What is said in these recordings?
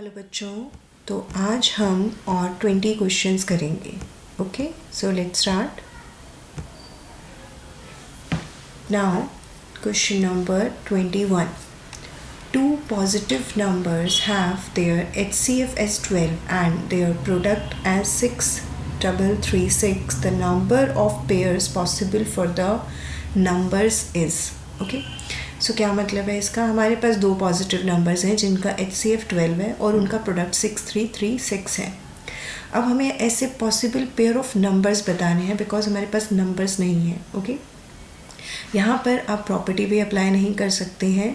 Hello बच्चों, तो आज हम और 20 क्वेश्चंस करेंगे. Okay, so let's start. Now question number 21. Two positive numbers have their HCF as 12 and their product as 6336. The number of pairs possible for the numbers is. Okay. सो क्या मतलब है इसका? हमारे पास दो पॉजिटिव नंबर्स हैं जिनका HCF 12 है और उनका प्रोडक्ट 6336 है. अब हमें ऐसे पॉसिबल पेयर ऑफ नंबर्स बताने हैं बिकॉज हमारे पास नंबर्स नहीं है. ओके, यहाँ पर आप प्रॉपर्टी भी अप्लाई नहीं कर सकते हैं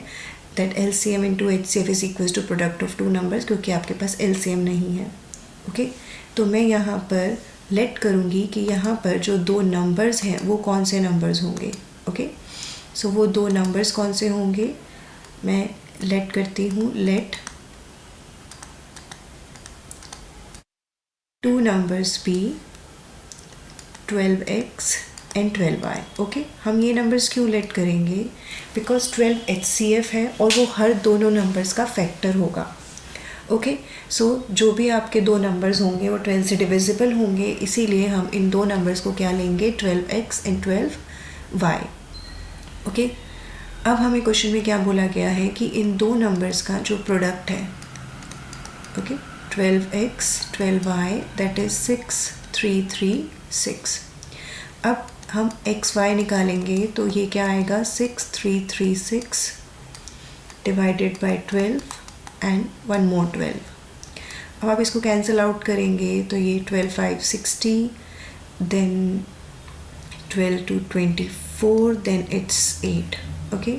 that LCM into HCF is equal to product of two numbers, क्योंकि आपके पास LCM नहीं है. ओके, तो मैं यहाँ पर लेट करूँगी कि यहाँ पर जो दो नंबर्स हैं वो कौन से नंबर्स होंगे. ओके, सो वो दो नंबर्स कौन से होंगे, मैं लेट करती हूँ. Let two numbers be 12x and 12y. Okay, हम ये नंबर्स क्यों लेट करेंगे? बिकॉज 12 HCF है और वो हर दोनों नंबर्स का फैक्टर होगा. ओके, सो जो भी आपके दो नंबर्स होंगे वो 12 से डिविजिबल होंगे, इसीलिए हम इन दो नंबर्स को क्या लेंगे, 12x एंड 12y. ओके, अब हमें क्वेश्चन में क्या बोला गया है कि इन दो नंबर्स का जो प्रोडक्ट है, okay, 12x 12y that is 6336. अब हम xy निकालेंगे तो ये क्या आएगा, 6336 divided by 12 and one more 12. अब आप इसको कैंसिल आउट करेंगे तो ये 12 5 60, then 12 to 24, then it's 8. Okay,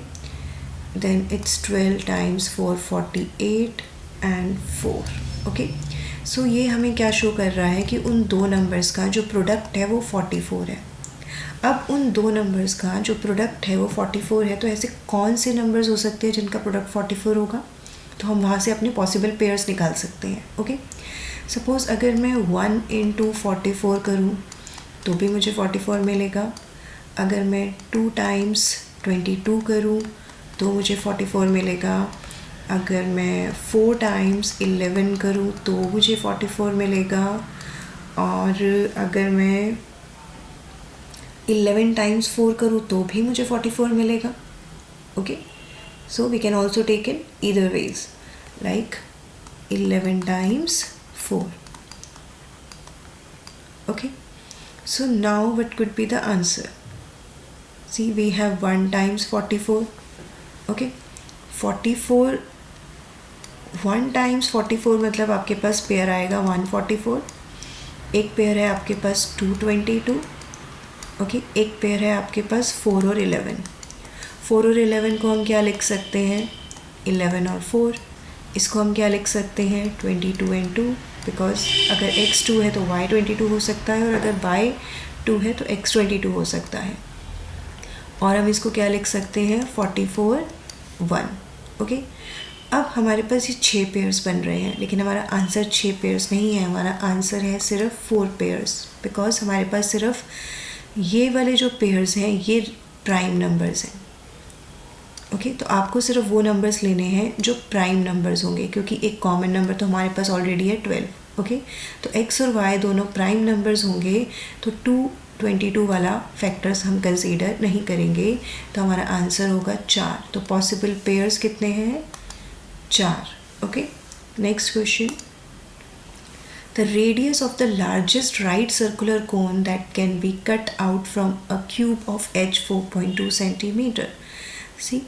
then it's 12 times 4 48 and 4. Okay, so ये हमें क्या शो कर रहा है कि उन दो नंबर्स का जो प्रोडक्ट है वो 44 है. अब उन दो नंबर्स का जो प्रोडक्ट है वो 44 है, तो ऐसे कौन से नंबर्स हो सकते हैं जिनका प्रोडक्ट 44 होगा? तो हम वहाँ से अपने पॉसिबल पेयर्स निकाल सकते हैं. ओके, सपोज़ अगर मैं 1 into 44 करूँ तो भी मुझे 44 मिलेगा. अगर मैं 2 times 22 करूँ तो मुझे 44 मिलेगा. अगर मैं 4 times 11 करूँ तो मुझे 44 मिलेगा. और अगर मैं 11 times 4 करूँ तो भी मुझे 44 मिलेगा. Okay, so we can also take in either ways, like 11 times 4. Okay, so now what could be the answer? See, we have 1 times 44. Okay, 44, 1 times 44 मतलब आपके पास पेयर आएगा 144. एक पेयर है आपके पास 222. ओके, एक पेयर है आपके पास 4 और 11. 4 और 11 को हम क्या लिख सकते हैं, 11 और 4. इसको हम क्या लिख सकते हैं, 22 and 2, बिकॉज अगर x 2 है तो y 22 हो सकता है और अगर y 2 है तो x 22 हो सकता है. और हम इसको क्या लिख सकते हैं, 44 1. ओके, अब हमारे पास ये 6 पेयर्स बन रहे हैं, लेकिन हमारा आंसर 6 पेयर्स नहीं है, हमारा आंसर है सिर्फ 4 पेयर्स, बिकॉज हमारे पास सिर्फ ये वाले जो पेयर्स हैं ये प्राइम नंबर्स हैं. ओके, तो आपको सिर्फ वो नंबर्स लेने हैं जो प्राइम नंबर्स होंगे, क्योंकि एक कॉमन नंबर तो हमारे पास ऑलरेडी है 12. ओके, तो x और y दोनों प्राइम नंबर्स होंगे, तो 222 वाला फैक्टर्स हम कंसीडर नहीं करेंगे, तो हमारा आंसर होगा 4. तो पॉसिबल पेयर्स कितने हैं, 4. Okay, next question. The radius of the largest right circular cone that can be cut out from a cube of h 4.2 centimeter. See,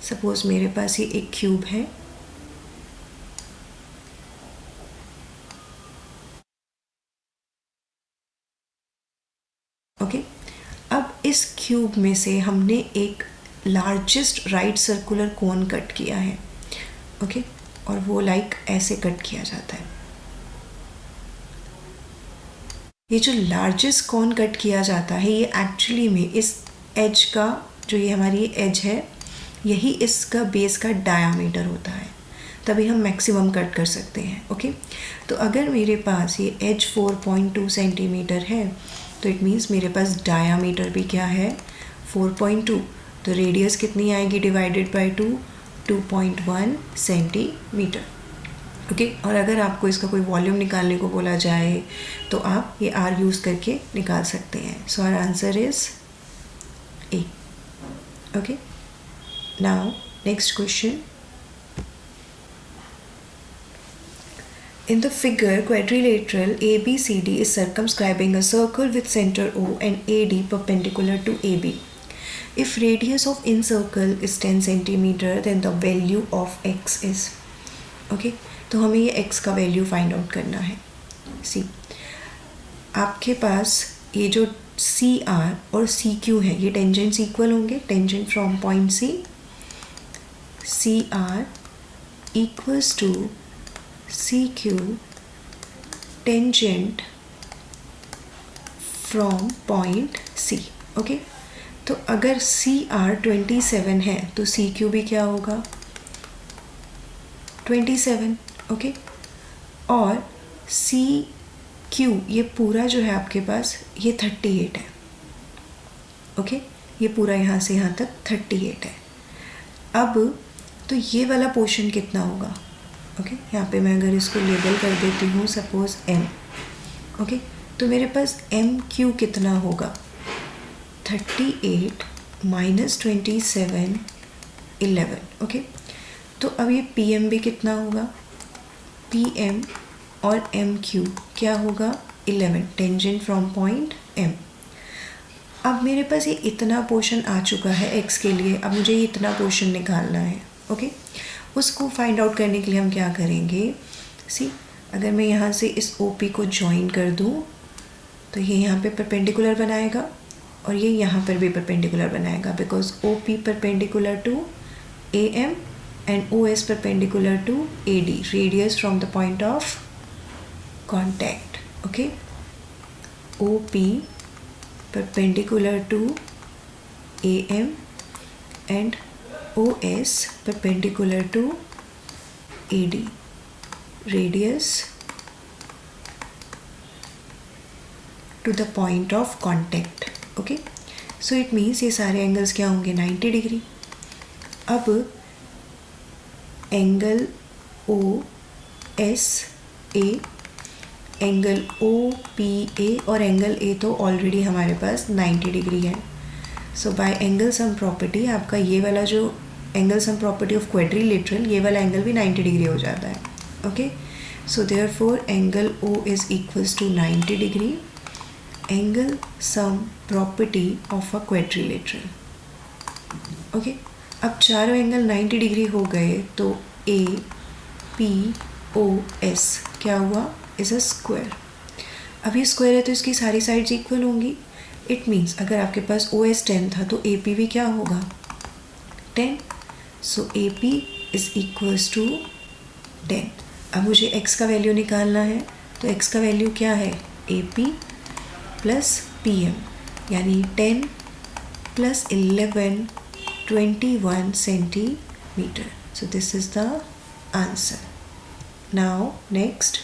suppose मेरे पास ये एक क्यूब है. ओके, अब इस क्यूब में से हमने एक largest right circular cone cut किया है. ओके, और वो लाइक ऐसे कट किया जाता है. ये जो लार्जेस्ट कोन कट किया जाता है ये एक्चुअली में इस एज का, जो ये हमारी एज है, यही इसका बेस का डायामीटर होता है, तभी हम मैक्सिमम कट कर सकते हैं. ओके, तो अगर मेरे पास ये एज 4.2 सेंटीमीटर है तो इट मीन्स मेरे पास डायामीटर भी क्या है, 4.2. तो रेडियस कितनी आएगी डिवाइडेड बाय 2, 2.1 सेंटीमीटर. ओके। और अगर आपको इसका कोई वॉल्यूम निकालने को बोला जाए तो आप ये आर यूज़ करके निकाल सकते हैं। So our answer is A. Okay, now next question. In the figure, quadrilateral ABCD is circumscribing a circle with center O and AD perpendicular to AB. If radius of incircle is 10 centimeter, then the value of x is. Okay, तो हमें ये x का value find out करना है। सी, आपके पास ये जो C R और सी क्यू है, ये टेंजेंट्स इक्वल होंगे। Tangent from point C are equals to CQ tangent from point C। Okay, तो अगर CR 27 है तो CQ भी क्या होगा? 27। ओके, और CQ ये पूरा जो है आपके पास ये 38 है। ओके, ये पूरा यहाँ से यहाँ तक 38 है। अब तो ये वाला पोर्शन कितना होगा? ओके, यहाँ पे मैं अगर इसको लेबल कर देती हूँ सपोज m। ओके, तो मेरे पास एम क्यू कितना होगा? 38 माइनस 27 11। ओके, तो अब ये पी एम भी कितना होगा? पी एम और एम क्यू क्या होगा? 11, टेंजेंट फ्रॉम पॉइंट m। अब मेरे पास ये इतना पोर्शन आ चुका है x के लिए। अब मुझे ये इतना पोर्शन निकालना है। ओके, उसको फाइंड आउट करने के लिए हम क्या करेंगे? सी, अगर मैं यहाँ से इस OP को ज्वाइन कर दूँ तो ये यहाँ पे परपेंडिकुलर बनाएगा और ये यहाँ पर भी परपेंडिकुलर बनाएगा, because OP perpendicular to AM and OS perpendicular to AD, radius from the point of contact. Okay, OP perpendicular to AM and OS perpendicular to AD, radius to the point of contact। okay, so it means ये सारे angles क्या होंगे? 90 degree. अब angle OSA, angle OPA और angle A तो already हमारे पास 90 degree है। So by angle sum property आपका ये वाला जो angle sum property of quadrilateral, ये वाला एंगल भी 90 डिग्री हो जाता है। Okay, so therefore angle O is equals to 90 degree, angle sum property of a quadrilateral. Okay, अब चारों एंगल 90 डिग्री हो गए तो APOS क्या हुआ? Is a square. अब ये स्क्वायर है तो इसकी सारी साइड्स इक्वल होंगी। इट मीन्स अगर आपके पास OS 10 था तो AP भी क्या होगा? 10। सो AP इज इक्वल्स टू 10। अब मुझे x का वैल्यू निकालना है, तो x का वैल्यू क्या है? AP प्लस PM, यानी 10 plus 11 21 centimetre. So this is the answer. Now next,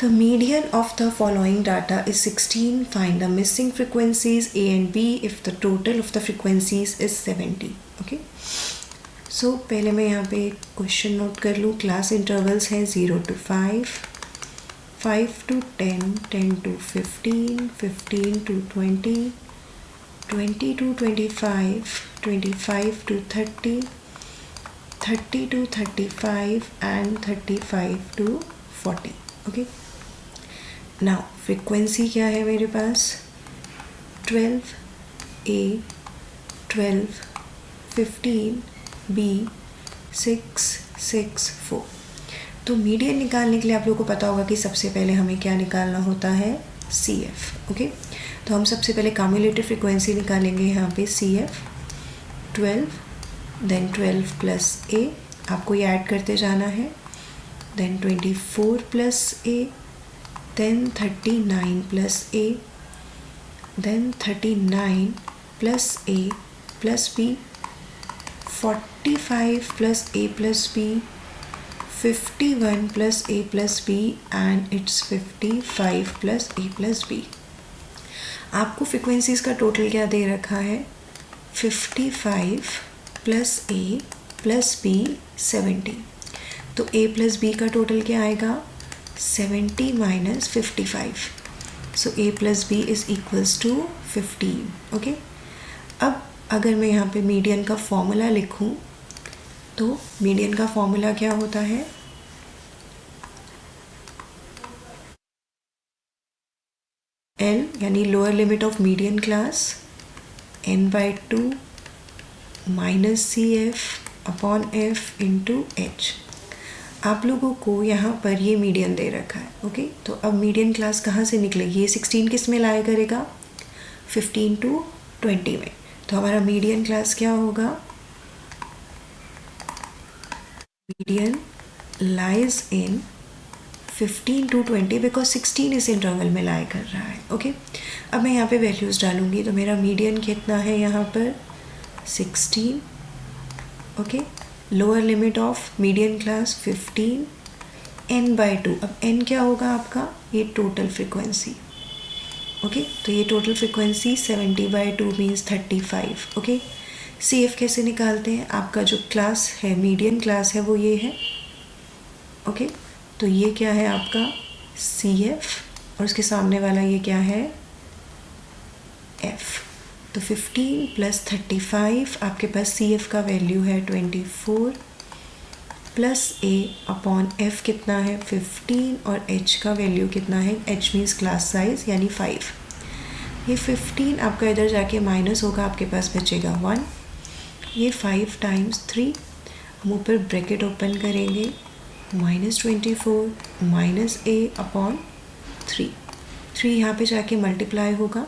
the median of the following data is 16. Find the missing frequencies A and B if the total of the frequencies is 70. Okay, so पहले मैं यहाँ पे question note कर लूँ। Class intervals हैं 0 to 5, 5 to 10, 10 to 15, 15 to 20, 20 to 25, 25 to 30, 30 to 35 and 35 to 40. Okay, now frequency क्या है मेरे पास? 12A, 12, 15B, 6, 6, 4। तो मीडियन निकालने के लिए आप लोगों को पता होगा कि सबसे पहले हमें क्या निकालना होता है? CF। ओके, तो हम सबसे पहले कम्युलेटिव फ्रिक्वेंसी निकालेंगे यहाँ पे CF 12, देन 12 प्लस A, आपको ये ऐड करते जाना है, then 24 plus A, then 39 plus A, then 39 plus A plus B, 45 plus A plus B, 51 plus A plus B and it's 55 plus A plus B। आपको frequencies का total क्या दे रखा है? 55 plus A plus B 70। तो a plus b का total क्या आएगा 70 minus 55. So a plus b is equals to 15. Okay, अब अगर मैं यहाँ पे मीडियन का फॉर्मूला लिखूँ तो मीडियन का फॉर्मूला क्या होता है, L यानी lower limit of median class n/2 minus CF upon F into H. आप लोगों को यहाँ पर ये मीडियन दे रखा है. ओके, तो अब मीडियन क्लास कहाँ से निकलेगी, ये 16 किस में लाया करेगा 15 to 20 में. तो हमारा मीडियन क्लास क्या होगा, median lies in 15 to 20 because 16 इस इंटरवल में लाई कर रहा है. ओके, अब मैं यहाँ पे वैल्यूज़ डालूँगी तो मेरा मीडियन कितना है यहाँ पर 16. Okay, lower limit of median class 15 n/2. अब n क्या होगा आपका, ये टोटल फ्रिक्वेंसी. ओके, तो ये total frequency 70/2 means 35. Okay, CF कैसे निकालते हैं, आपका जो क्लास है मीडियन क्लास है वो ये है. ओके, तो ये क्या है आपका CF और उसके सामने वाला ये क्या है F. तो 15 प्लस 35 आपके पास CF का वैल्यू है 24 प्लस A अपॉन F कितना है 15 और H का वैल्यू कितना है, H मीन्स क्लास साइज यानी 5. ये 15 आपका इधर जाके माइनस होगा, आपके पास बचेगा 1. ये 5 टाइम्स 3, हम ऊपर ब्रैकेट ओपन करेंगे -24 माइनस A अपॉन 3 यहाँ पे जाके मल्टीप्लाई होगा.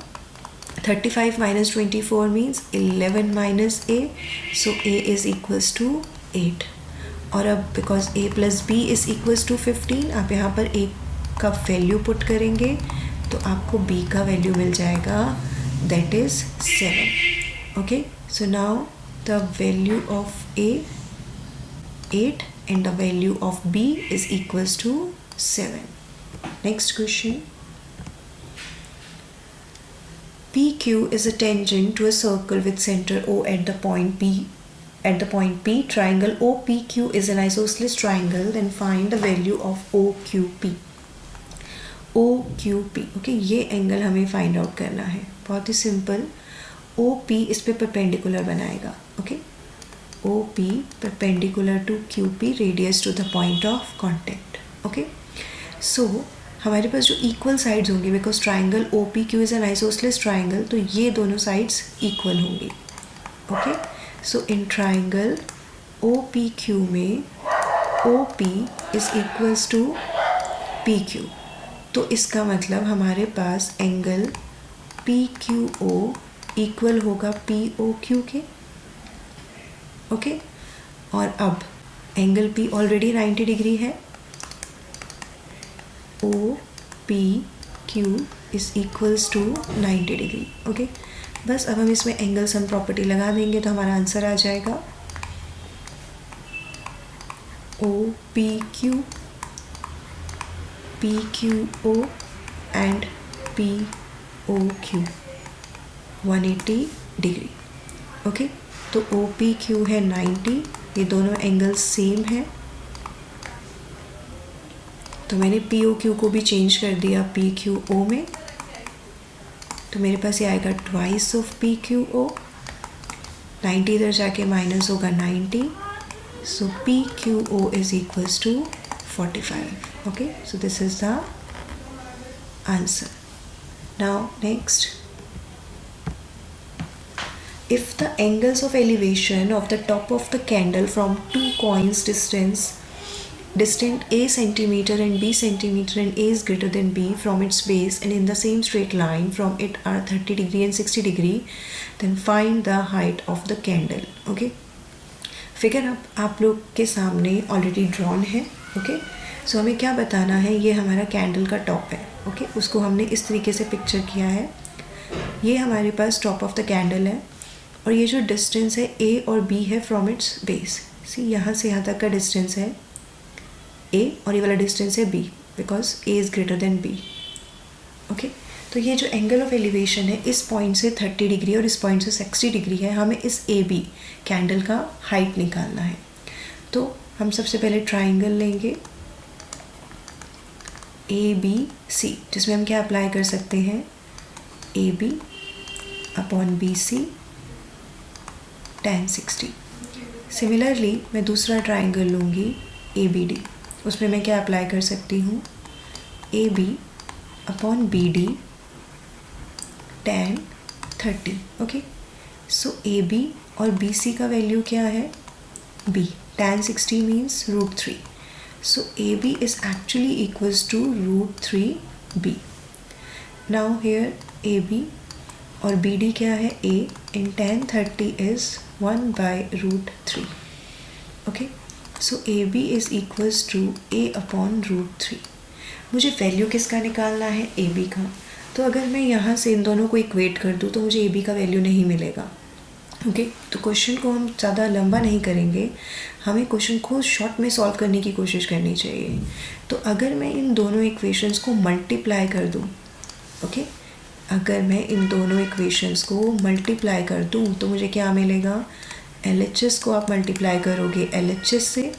35 minus 24 means 11 minus A, so A is equals to 8. और अब because A plus B is equals to 15, आप यहाँ पर A का वैल्यू पुट करेंगे तो आपको B का वैल्यू मिल जाएगा, that is 7. Okay, so now the value of A 8 and the value of B is equals to 7. Next question. PQ is a tangent to a circle with center O at the point P. At the point P, triangle OPQ is an isosceles triangle. Then find the value of OQP. OQP. Okay, ये angle हमें find out करना है. बहुत ही simple. OP इस पे perpendicular बनाएगा. Okay, OP perpendicular to QP, radius to the point of contact. Okay, so हमारे पास जो इक्वल साइड्स होंगी, because triangle OPQ is an isosceles triangle, तो ये दोनों साइड्स इक्वल होंगी. Okay, so in triangle OPQ में OP is equals to PQ. तो इसका मतलब हमारे पास एंगल PQO इक्वल होगा POQ के. ओके, और अब एंगल P ऑलरेडी 90 डिग्री है. OPQ is equals to 90 degree. Okay, बस अब हम इसमें एंगल सम प्रॉपर्टी लगा देंगे तो हमारा आंसर आ जाएगा OPQ PQO and POQ 180 degree. Okay, तो OPQ है 90, ये दोनों एंगल्स सेम हैं, तो मैंने POQ को भी चेंज कर दिया PQO में, तो मेरे पास ये आएगा ट्वाइस ऑफ PQO. 90 इधर जाके माइनस होगा 90, so PQO is equals to 45. Okay, so this is the answer. Now next, if the angles of elevation of the top of the candle from two coins distant A centimeter and B centimeter and A is greater than B from its base and in the same straight line from it are 30 degree and 60 degree, then find the height of the candle. Okay, figure आप लोग के सामने already drawn है. Okay, सो हमें क्या बताना है, ये हमारा कैंडल का टॉप है. ओके, उसको हमने इस तरीके से पिक्चर किया है. ये हमारे पास टॉप ऑफ द कैंडल है और ये जो डिस्टेंस है A और B है फ्रॉम इट्स बेस. सी यहाँ से यहाँ तक का डिस्टेंस है A और ये वाला डिस्टेंस है B, because A is greater than B. Okay, तो ये जो एंगल ऑफ एलिवेशन है इस पॉइंट से 30 डिग्री और इस पॉइंट से 60 डिग्री है. हमें इस AB कैंडल का हाइट निकालना है. तो हम सबसे पहले ट्राइंगल लेंगे ए बी सी, जिसमें हम क्या अप्लाई कर सकते हैं, A B upon B C tan 60। Similarly मैं दूसरा ट्राइंगल लूँगी ए बी डी, उसमें मैं क्या अप्लाई कर सकती हूँ, A B upon B D tan 30। Okay, so A B और बी सी का वैल्यू क्या है, b, tan 60 means √3, so AB is actually equals to √3b। now here AB और BD क्या है, a in tan 30 is 1 by √3। okay, so AB is equals to a upon √3। मुझे value किसका निकालना है, AB का। तो अगर मैं यहाँ से इन दोनों को इक्वेट कर दूँ तो मुझे AB का वैल्यू नहीं मिलेगा। ओके, तो क्वेश्चन को हम ज़्यादा लंबा नहीं करेंगे, हमें क्वेश्चन को शॉर्ट में सॉल्व करने की कोशिश करनी चाहिए। तो अगर मैं इन दोनों इक्वेशंस को मल्टीप्लाई कर दूँ, ओके, अगर मैं इन दोनों इक्वेशंस को मल्टीप्लाई कर दूँ तो मुझे क्या मिलेगा, LHS को आप मल्टीप्लाई करोगे LHS से,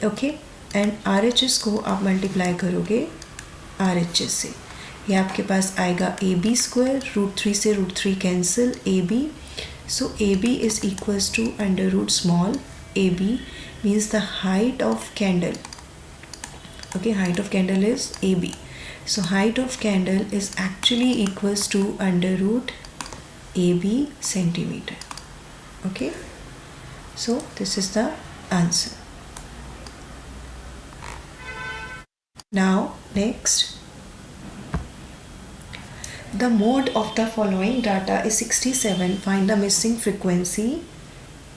ओके, एंड RHS को आप मल्टीप्लाई करोगे RHS से। ये आपके पास आएगा AB स्क्वायर, √3 से √3 cancel, AB। So AB is equals to under root small ab means the height of candle. Okay, height of candle is AB. So height of candle is actually equals to under root AB centimeter. Okay, so this is the answer. Now next, the mode of the following data is 67, find the missing frequency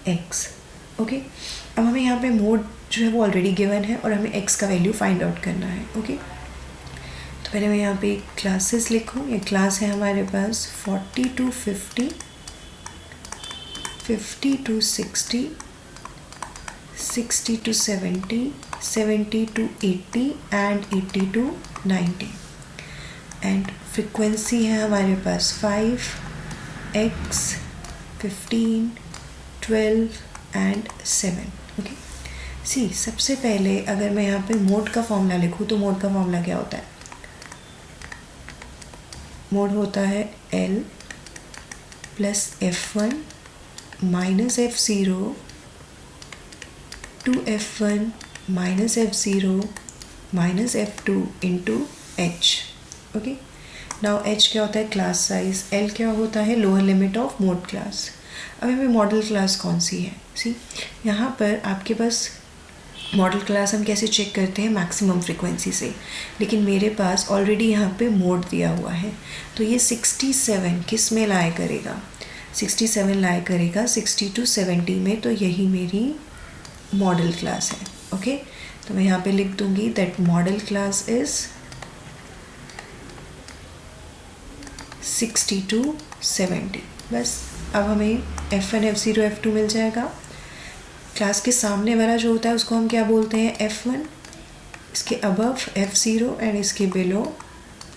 x। Okay, अब हमें यहाँ पे mode जो है वो already given है और हमें x का वैल्यू फाइंड आउट करना है। ओके, तो पहले मैं यहाँ पे क्लासेस लिखूँ। ये क्लास है हमारे पास 40 to 50, 50 to 60, 60 to 70, 70 to 80 and 80 to 90। And frequency है हमारे पास 5, x, 15, 12 एंड 7। ओके, सी सबसे पहले अगर मैं यहाँ पे मोड का फॉर्मूला लिखूँ तो मोड का फॉर्मूला क्या होता है, मोड होता है L plus F1 minus F0 two F1 minus F0 minus F2 into H। Okay, now H क्या होता है, क्लास साइज, L क्या होता है, lower limit of mode class. अब हमें मॉडल क्लास कौन सी है, सी यहाँ पर आपके पास मॉडल क्लास हम कैसे चेक करते हैं, मैक्सिमम फ्रीक्वेंसी से, लेकिन मेरे पास ऑलरेडी यहाँ पे मोड दिया हुआ है। तो ये 67 किस में लाया करेगा, 67 लाया करेगा 60 to 70 में, तो यही मेरी मॉडल क्लास है। ओके, तो मैं यहाँ पे लिख दूँगी that model class is 60 to 70। बस अब हमें F1, F0, F2 मिल जाएगा। क्लास के सामने वाला जो होता है उसको हम क्या बोलते हैं, F1, इसके अबव F0 एंड इसके बिलो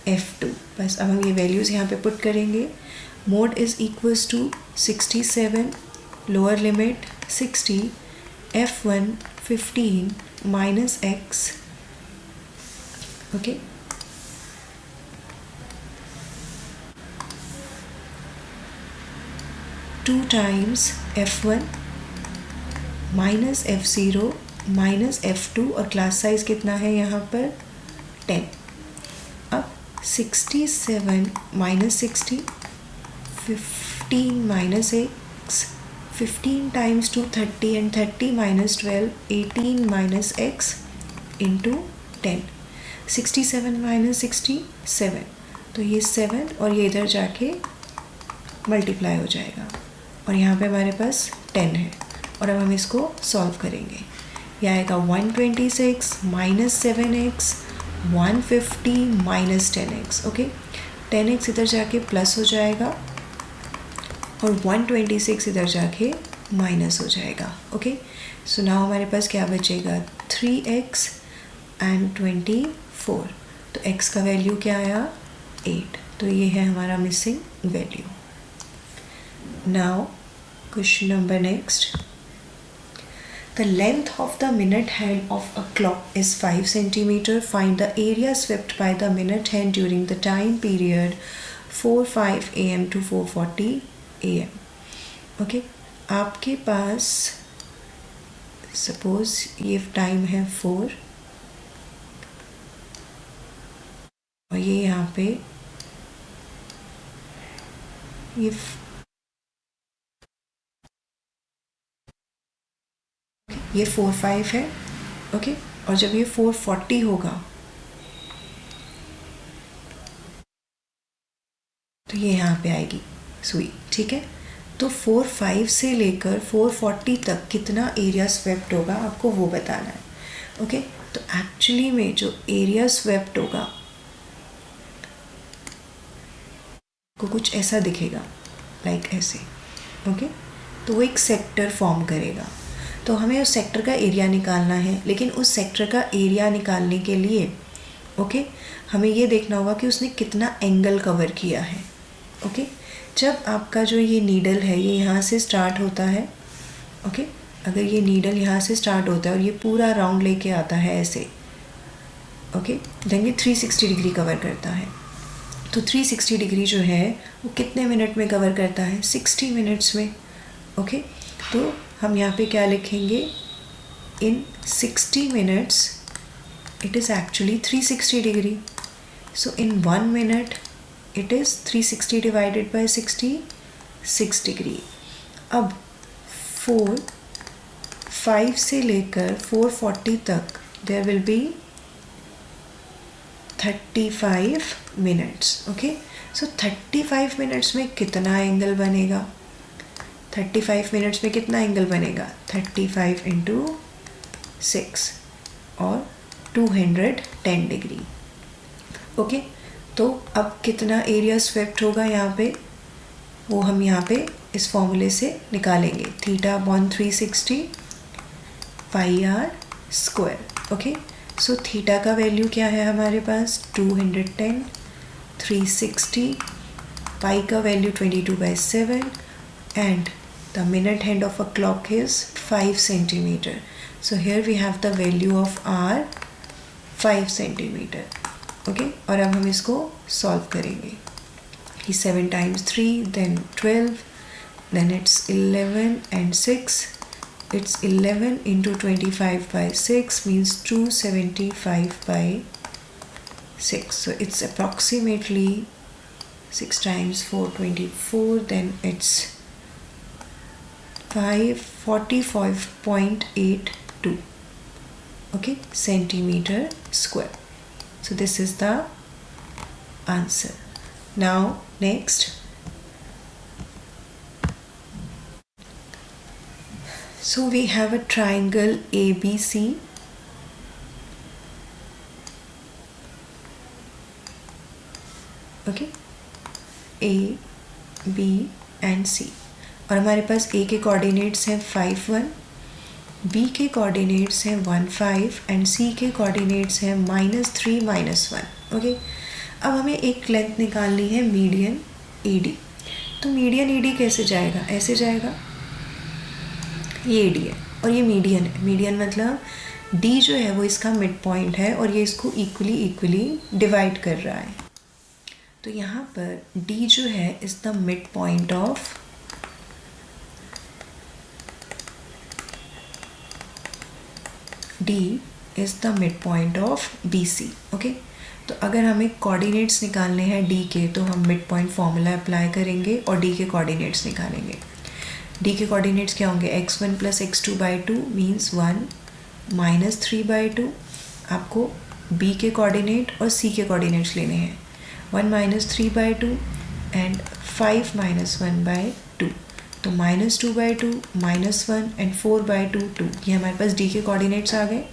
F2। बस अब हम ये वैल्यूज़ यहाँ पे पुट करेंगे। Mode is equals to 67, lower limit 60, F1 15 minus x। Okay, 2 times F1 minus F0 minus F2 और क्लास साइज़ कितना है यहाँ पर 10। अब 67 minus 60, 15 minus x, 15 times 2 30 and 30 minus 12 18 minus x into 10। 67 minus 60 7, तो ये 7 और ये इधर जाके मल्टीप्लाई हो जाएगा और यहाँ पे हमारे पास 10 है। और अब हम इसको सॉल्व करेंगे। ये आएगा 126 minus 7x 150 minus 10x। Okay, 10x इधर जाके प्लस हो जाएगा और 126 इधर जाके माइनस हो जाएगा। ओके, सो नाउ हमारे पास क्या बचेगा 3x एंड 24। तो x का वैल्यू क्या आया 8। तो ये है हमारा missing value. Now question number next, The length of the minute hand of a clock is 5 centimeter. Find the area swept by the minute hand during the time period 4:05 AM to 4:40 AM. Okay, आपके पास suppose ये time है 4 और ये यहाँ पे ये 4:05 है. Okay, और जब ये 4:40 होगा तो ये यहाँ पे आएगी सुई. ठीक है, तो 4:05 से लेकर 4:40 तक कितना एरिया स्वेप्ट होगा आपको वो बताना है. ओके, तो एक्चुअली में जो एरिया स्वेप्ट होगा को कुछ ऐसा दिखेगा, लाइक ऐसे. ओके, तो वो एक सेक्टर फॉर्म करेगा. तो हमें उस सेक्टर का एरिया निकालना है, लेकिन उस सेक्टर का एरिया निकालने के लिए ओके हमें ये देखना होगा कि उसने कितना एंगल कवर किया है. ओके, जब आपका जो ये नीडल है ये यहाँ से स्टार्ट होता है. ओके, अगर ये नीडल यहाँ से स्टार्ट होता है और ये पूरा राउंड लेके आता है ऐसे. ओके, देन ये 360 डिग्री कवर करता है. तो 360 डिग्री जो है वो कितने मिनट में कवर करता है? 60 मिनट्स में. ओके, तो हम यहाँ पे क्या लिखेंगे? In 60 minutes it is actually 360 degree. So in 1 minute it is 360 divided by 60, 6 degree. अब 4:05 से लेकर 4:40 तक there will be 35 minutes. Okay, so 35 minutes में कितना एंगल बनेगा? 35 मिनट्स में कितना एंगल बनेगा? 35 इंटू 6 और 210 डिग्री. ओके, तो अब कितना एरिया स्वेप्ट होगा यहाँ पे वो हम यहाँ पे इस फॉर्मूले से निकालेंगे. Theta upon 360 pi r square. Okay, so theta का वैल्यू क्या है हमारे पास? 210. 360 पाई का value 22/7 and the minute hand of a clock is 5 centimeter. So here we have the value of r 5 centimeter. Okay, और अब हम इसको solve करेंगे. 7 times 3 then 12 then it's 11 and 6. It's 11 into 25/6 means 275/6. So it's approximately 6 times 4 24. Then it's 545.82 okay centimeter square. So this is the answer. Now next, so we have a triangle ABC. Okay, A, B and C. और हमारे पास A के coordinates हैं 5 1, B के coordinates हैं 1 5 and C के coordinates हैं -3 -1. Okay, अब हमें एक लेंथ निकालनी है मीडियन AD. तो मीडियन AD कैसे जाएगा? ऐसे जाएगा. ये AD है और ये मीडियन है. मीडियन मतलब D जो है वो इसका मिड पॉइंट है और ये इसको इक्वली डिवाइड कर रहा है. तो यहाँ पर D जो है is the mid point of D is the midpoint of BC. Okay, तो अगर हमें कोऑर्डिनेट्स निकालने हैं D के तो हम मिड पॉइंट फॉर्मूला अप्लाई करेंगे और D के कोऑर्डिनेट्स निकालेंगे. D के कोऑर्डिनेट्स क्या होंगे? x1 + x2/2 means 1 -3/2. आपको B के कोऑर्डिनेट और C के कोऑर्डिनेट्स लेने हैं. 1 -3/2 एंड 5 -1/2. तो -2/2 -1 एंड 4/2 2. ये हमारे पास D के कोऑर्डिनेट्स आ गए.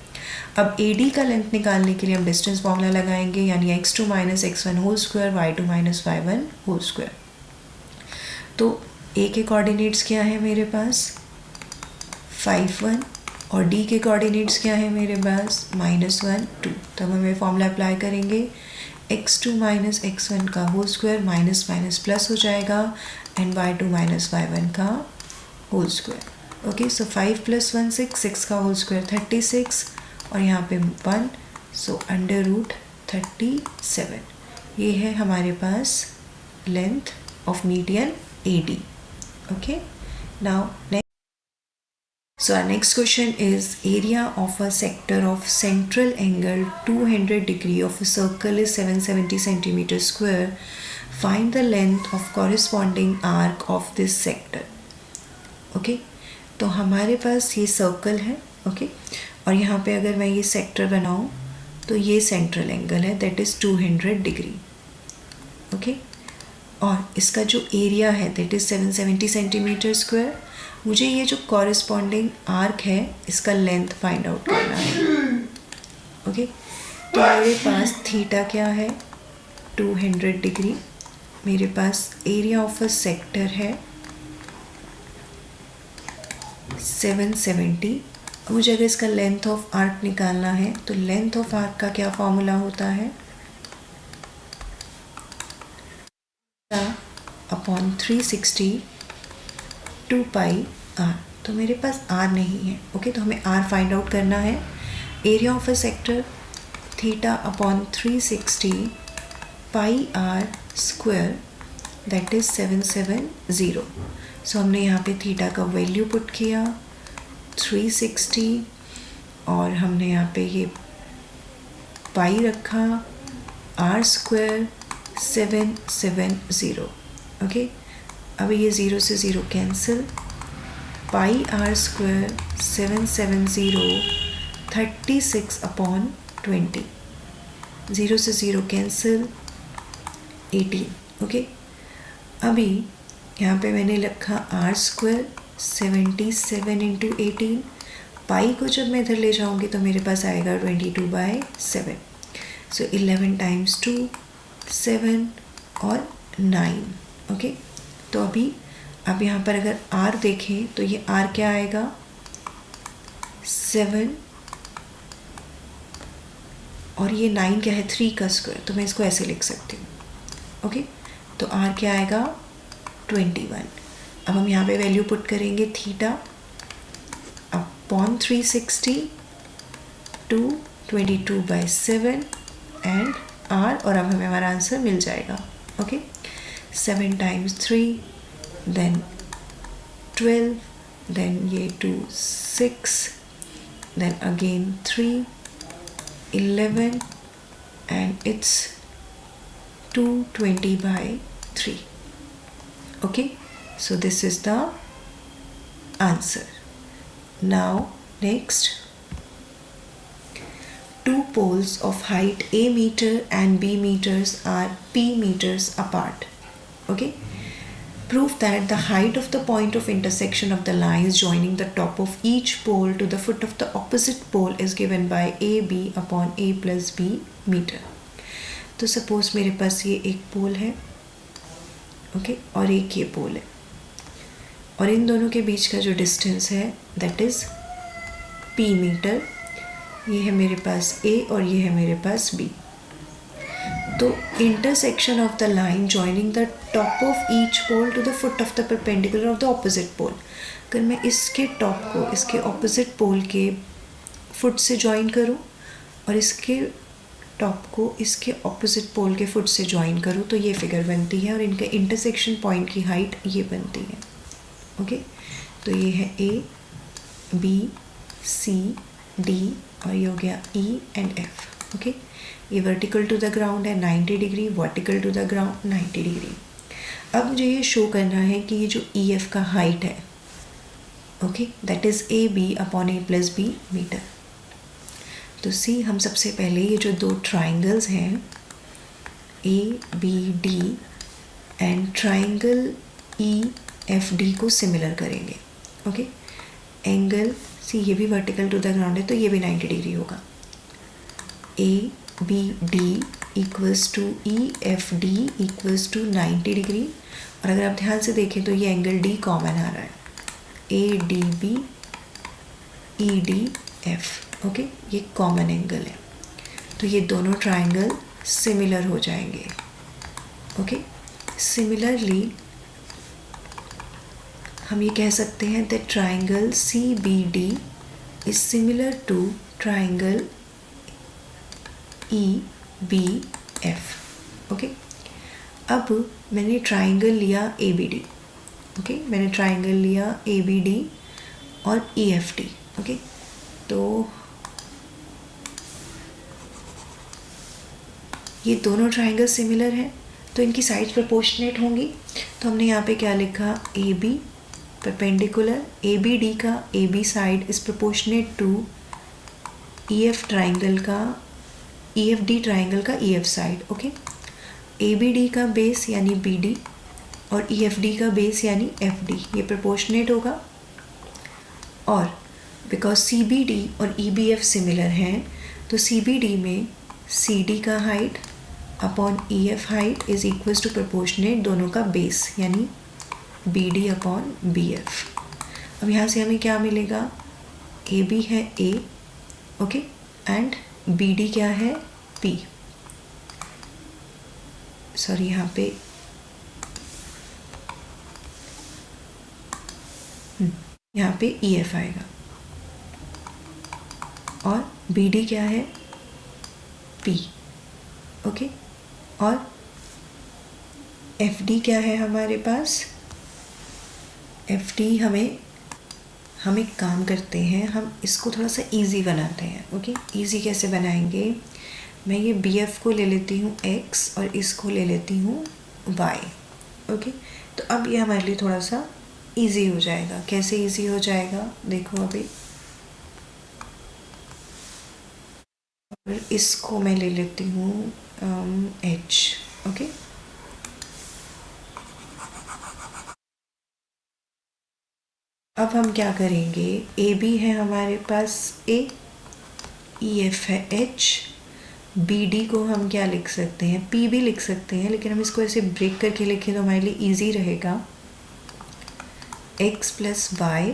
अब AD का लेंथ निकालने के लिए हम डिस्टेंस फॉर्मूला लगाएंगे, यानी x2 - x1 whole square y2 - y1 whole square. तो A के कोऑर्डिनेट्स क्या है मेरे पास? 5 1 और D के कोऑर्डिनेट्स क्या है मेरे पास? -1 2. तब हमें फॉर्मूला अप्लाई करेंगे. x2 - x1 का whole square minus minus plus हो जाएगा एंड y2 - y1 का होल स्क्वायर. ओके, सो 5 + 1 6, 6 का होल स्क्वायर 36 और यहाँ पे 1, सो √37। ये है हमारे पास length of median AD. Okay, now next. So our next question is area of a sector of central angle 200 degree of a circle is 770 centimeter square. Find the length of corresponding arc of this sector. Okay, तो हमारे पास ये circle है. Okay, और यहाँ पे अगर मैं ये सेक्टर बनाऊँ तो ये सेंट्रल एंगल है, दैट इज़ 200 डिग्री. ओके, और इसका जो एरिया है दैट इज़ 770 सेंटीमीटर स्क्वायर. मुझे ये जो कॉरेस्पॉन्डिंग आर्क है इसका लेंथ फाइंड आउट करना है. ओके, तो मेरे पास थीटा क्या है 200 डिग्री. मेरे पास एरिया ऑफ अ सेक्टर है 770. मुझे अगर इसका लेंथ ऑफ आर्क निकालना है तो लेंथ ऑफ आर्क का क्या फॉर्मूला होता है, अपॉन 360 2 पाई आर. तो मेरे पास आर नहीं है. ओके, तो हमें आर फाइंड आउट करना है. Area of a sector theta upon 360 pi r square that is 770. So हमने यहाँ पे थीटा का वैल्यू पुट किया 360 और हमने यहाँ पे ये पाई रखा, आर स्क्वायर 770. ओके, अब ये 0 से 0 cancel. Pi r square 770 36 upon 20. 0 से 0 कैंसिल 18. ओके, अभी यहाँ पे मैंने लिखा आर स्क्वायर 77 इंटू 18. पाई को जब मैं इधर ले जाऊँगी तो मेरे पास आएगा 22/7. सो 11 टाइम्स 2 7 और 9. ओके, तो अभी अब यहाँ पर अगर आर देखें तो ये आर क्या आएगा 7 और ये 9 क्या है 3 का स्क्वायर. तो मैं इसको ऐसे लिख सकती हूँ. ओके, तो आर क्या आएगा 21. अब हम यहाँ पे वैल्यू पुट करेंगे theta upon 360 to 22/7 and r, और अब हमें हमारा आंसर मिल जाएगा. ओके, 7 टाइम्स 3 देन 12 देन ये 2 6 then again 3 11 and it's 220/3. Okay, so this is the answer. Now next, two poles of height a meter and b meters are p meters apart. Okay, prove that the height of the point of intersection of the lines joining the top of each pole to the foot of the opposite pole is given by ab upon a plus b meter. तो suppose मेरे पास ये एक पोल है. Okay, और एक ये पोल है और इन दोनों के बीच का जो डिस्टेंस है दैट इज़ p मीटर. ये है मेरे पास a और ये है मेरे पास b. तो intersection of the line joining the top of each pole to the foot of the perpendicular of the opposite pole. अगर मैं इसके टॉप को इसके ऑपोजिट पोल के फुट से ज्वाइन करूँ और इसके टॉप को इसके ऑपोजिट पोल के फुट से ज्वाइन करूँ तो ये फिगर बनती है और इनके इंटरसेक्शन पॉइंट की हाइट ये बनती है. ओके, तो ये है A B C D और ये हो गया E एंड F. ओके, ये वर्टिकल टू द ग्राउंड है 90 degree, vertical to the ground 90 degree. अब मुझे ये शो करना है कि ये जो EF का हाइट है okay that is AB upon A plus B metre. तो सी हम सबसे पहले ये जो दो ट्राइंगल्स हैं ABD एंड ट्राइंगल EFD को सिमिलर करेंगे. ओके, एंगल सी ये भी वर्टिकल टू द ग्राउंड है तो ये भी 90 डिग्री होगा. ABD equals to EFD equals to 90 degree. और अगर आप ध्यान से देखें तो ये एंगल D कॉमन आ रहा है, ADB EDF. ओके, ये कॉमन एंगल है तो ये दोनों ट्राइंगल सिमिलर हो जाएंगे. ओके, सिमिलरली हम ये कह सकते हैं that triangle CBD is similar to triangle EBF. Okay, अब मैंने ट्राइंगल लिया ABD. ओके, मैंने ट्राइंगल लिया ABD और EFD. ओके, तो ये दोनों ट्राइंगल सिमिलर हैं, तो इनकी साइड्स प्रोपोर्शनेट होंगी. तो हमने यहाँ पे क्या लिखा, AB परपेंडिकुलर ABD का AB side is proportionate to EF triangle का EFD ट्राइंगल का EF साइड. ओके, ABD का बेस यानी BD और EFD का बेस यानी FD ये प्रोपोर्शनेट होगा. और बिकॉज CBD और EBF सिमिलर हैं, तो CBD में CD का height upon EF height is equals to proportionate दोनों का बेस यानी BD अपॉन BF. अब यहाँ से हमें क्या मिलेगा, AB है A. ओके, एंड BD क्या है P. सॉरी, यहाँ पे यहाँ पे EF आएगा और BD क्या है P. ओके, और FD क्या है हमारे पास, FD हम एक काम करते हैं, हम इसको थोड़ा सा इजी बनाते हैं. ओके, इजी कैसे बनाएंगे, मैं ये BF को ले लेती हूँ X और इसको ले लेती हूँ Y. ओके, तो अब ये हमारे लिए थोड़ा सा इजी हो जाएगा. कैसे इजी हो जाएगा, देखो अभी. और इसको मैं ले लेती हूँ H. ओके, अब हम क्या करेंगे, AB है हमारे पास A, EF है H, BD को हम क्या लिख सकते हैं, P भी लिख सकते हैं, लेकिन हम इसको ऐसे ब्रेक करके लिखें तो हमारे लिए इजी रहेगा. X plus Y.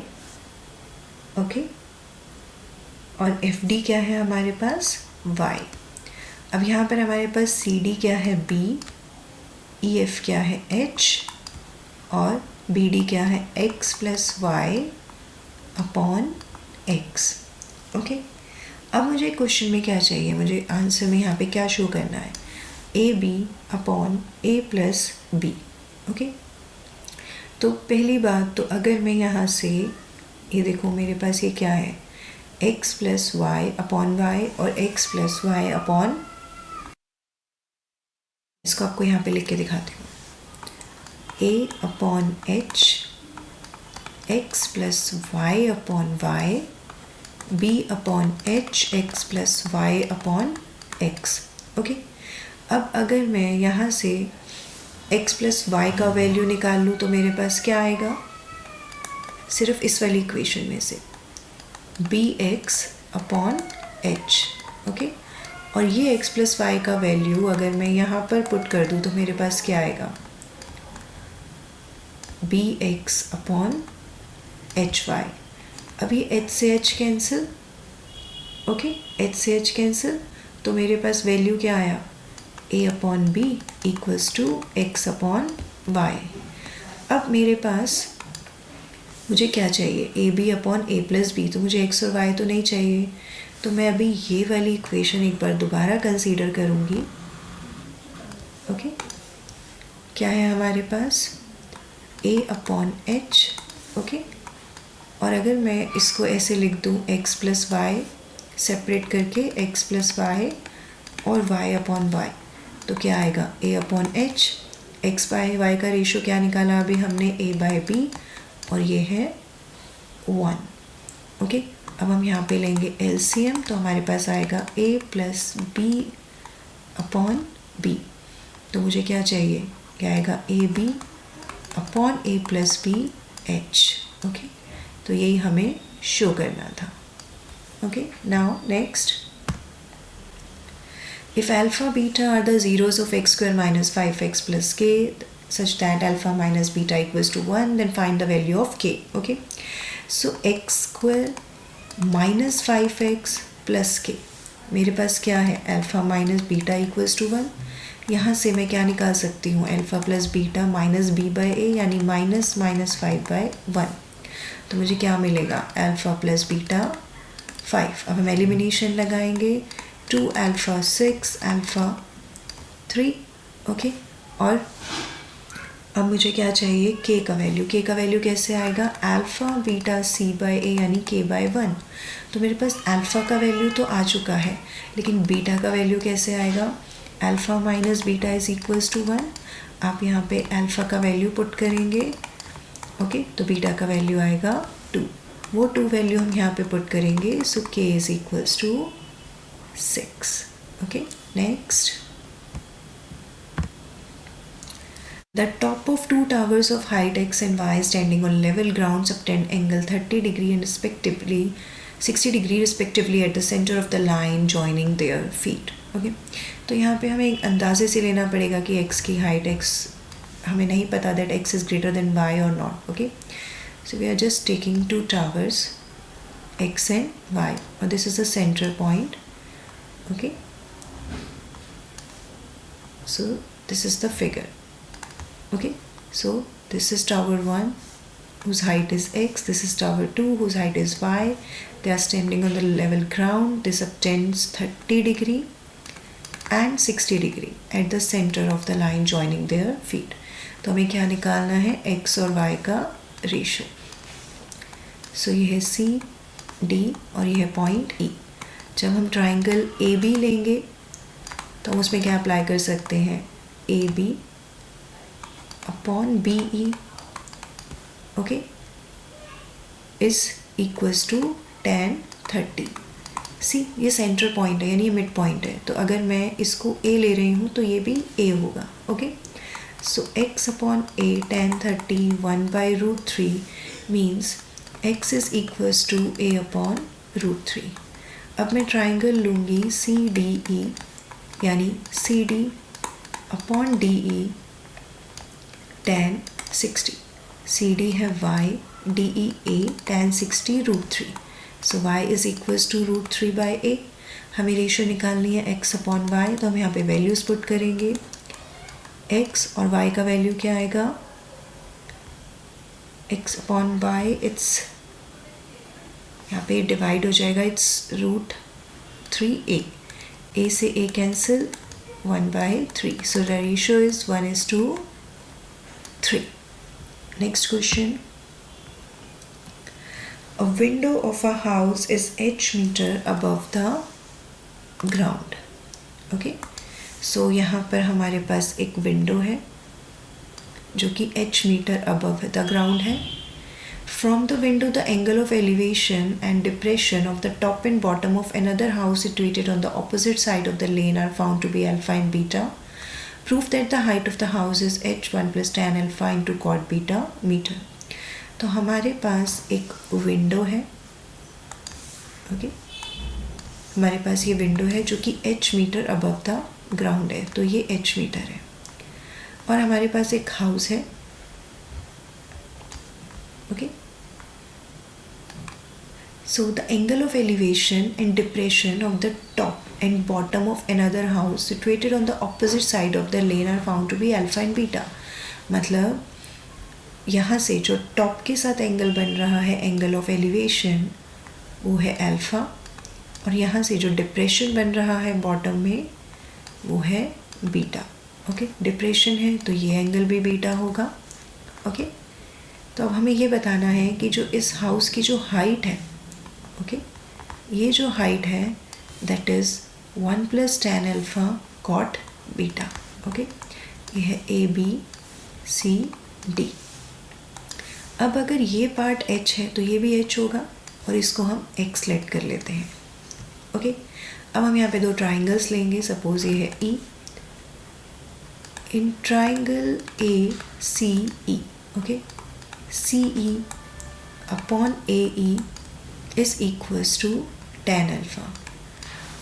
ओके, और FD क्या है हमारे पास Y. अब यहाँ पर हमारे पास CD क्या है B, EF क्या है H और BD क्या है X plus Y upon X. Okay, अब मुझे क्वेश्चन में क्या चाहिए, मुझे आंसर में यहाँ पे क्या शो करना है, AB upon A plus B. Okay, तो पहली बात तो अगर मैं यहाँ से ये देखो, मेरे पास ये क्या है, X plus Y upon Y और X प्लस Y अपॉन, इसको आपको यहाँ पे लिख के दिखाती हूँ, A upon H, X plus Y upon Y, B upon H, X plus Y upon X. Okay, अब अगर मैं यहाँ से x प्लस वाई का वैल्यू निकाल लूँ तो मेरे पास क्या आएगा, सिर्फ इस वाली इक्वेशन में से bx अपॉन h. ओके, और ये x प्लस वाई का वैल्यू अगर मैं यहाँ पर पुट कर दूँ तो मेरे पास क्या आएगा, bx अपॉन hy. अभी h से h कैंसिल. ओके, h से h कैंसिल, तो मेरे पास वैल्यू क्या आया, a upon b equals to x upon y. अब मेरे पास मुझे क्या चाहिए, A B upon A plus B, तो मुझे x और y तो नहीं चाहिए, तो मैं अभी ये वाली इक्वेशन एक बार दोबारा कंसीडर करूँगी. ओके, क्या है हमारे पास, a अपॉन h. ओके, और अगर मैं इसको ऐसे लिख दूँ x प्लस वाई सेपरेट करके, x प्लस वाई और y अपॉन y, तो क्या आएगा, a upon h. x by y का रेशो क्या निकाला अभी हमने, a बाय b, और ये है 1. ओके, अब हम यहाँ पे लेंगे LCM, तो हमारे पास आएगा a plus b upon b. तो मुझे क्या चाहिए, क्या आएगा, A B upon A plus B H. Okay, तो यही हमें शो करना था. Okay, now next, if alpha beta are the zeros of x square minus 5x plus k such that alpha minus beta equals to 1, then find the value of k. Okay, so x square minus 5x plus k, मेरे पास क्या है, alpha minus beta equals to 1. यहाँ से मैं क्या निकाल सकती हूँ, alpha plus beta minus B by A, यानी माइनस 5/1। तो मुझे क्या मिलेगा, अल्फ़ा प्लस बीटा 5। अब हम एलिमिनेशन लगाएंगे, 2 अल्फ़ा 6 अल्फ़ा 3, ओके। और अब मुझे क्या चाहिए, के का वैल्यू। के का वैल्यू कैसे आएगा, alpha beta C by A यानी के बाई 1। तो मेरे पास अल्फ़ा का वैल्यू तो आ चुका है, लेकिन बीटा का वैल्यू कैसे आएगा, alpha minus beta is equals to 1। आप यहाँ पे अल्फ़ा का वैल्यू पुट करेंगे, ओके, तो बीटा का वैल्यू आएगा 2। वो 2 वैल्यू हम यहाँ पे पुट करेंगे, so K is equals to 6, okay. Next, the top of two towers of height x and y standing on level ground subtend angle 30 degree and respectively 60 degree respectively at the center of the line joining their feet, okay। तो यहाँ पे हमें एक अंदाजे से लेना पड़ेगा कि x की हाइट, x हमें नहीं पता that x is greater than y or not, okay। So we are just taking two towers x and y, or this is the center point, okay। So this is the figure, okay। So this is tower 1 whose height is x, this is tower 2 whose height is y. They are standing on the level ground. This subtends 30 degree and 60 degree at the center of the line joining their feet. तो हमें क्या निकालना है, x और y का ratio. सो ये है C D और ये है पॉइंट E। जब हम ट्राइंगल AB लेंगे तो हम उसमें क्या अप्लाई कर सकते हैं, AB upon BE, okay, is equals to tan 30। See, ये सेंटर पॉइंट है, यानी ये मिड पॉइंट है, तो अगर मैं इसको A ले रही हूँ तो ये भी A होगा, okay. So x upon A tan 30 1/√3 means x is equals to A upon √3। अब मैं ट्राइंगल लूँगी CDE, यानी CD upon DE tan 60। CD है y, DE A, tan 60 √3। So y is equals to √3 by A। हमें ratio निकालनी है x upon y, तो हम यहाँ पे वैल्यूज़ पुट करेंगे। x और y का वैल्यू क्या आएगा, x अपॉन y, इट्स यहाँ पे डिवाइड हो जाएगा, इट्स √3a। a से a cancel, 1/3। So the ratio is 1:3। Next question. A window of a house is h meter above the ground. Okay. So यहाँ पर हमारे पास एक विंडो है जो कि h metre above the ground है। From the window, the angle of elevation and depression of the top and bottom of another house situated on the opposite side of the lane are found to be alpha and beta. Prove that the height of the house is h1 plus tan alpha into cot beta meter. तो हमारे पास एक window है, okay, हमारे पास ये window है जो कि h metre above the ground है, तो ये h मीटर है। और हमारे पास एक हाउस है, okay. So the angle of elevation and depression of the top and bottom of another house situated on the opposite side of the lane are found to be alpha and beta. मतलब यहाँ से जो top के साथ angle बन रहा है, angle of elevation, वो है अल्फ़ा, और यहाँ से जो डिप्रेशन बन रहा है बॉटम में, वो है बीटा, ओके। डिप्रेशन है तो ये एंगल भी बीटा होगा, ओके। तो अब हमें ये बताना है कि जो इस हाउस की जो हाइट है, ओके, ये जो हाइट है that is 1 plus tan alpha cot beta, okay. ये है ABCD। अब अगर ये पार्ट h है तो ये भी h होगा, और इसको हम x लेट कर लेते हैं, ओके। अब हम यहाँ पे दो ट्राइंगल्स लेंगे, सपोज ये है E। In triangle ACE, okay, CE upon AE is equals to tan alpha.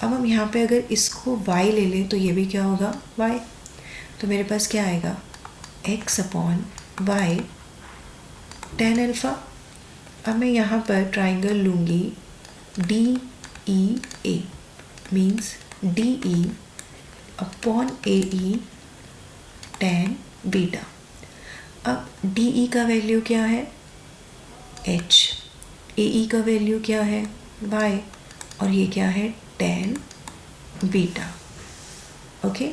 अब हम यहाँ पे अगर इसको y ले लें तो ये भी क्या होगा, y। तो मेरे पास क्या आएगा, x upon y tan alpha. अब मैं यहाँ पर ट्राइंगल लूँगी DEA, means DE upon AE tan beta. अब DE का वैल्यू क्या है h, AE का वैल्यू क्या है y, और ये क्या है tan बीटा। ओके,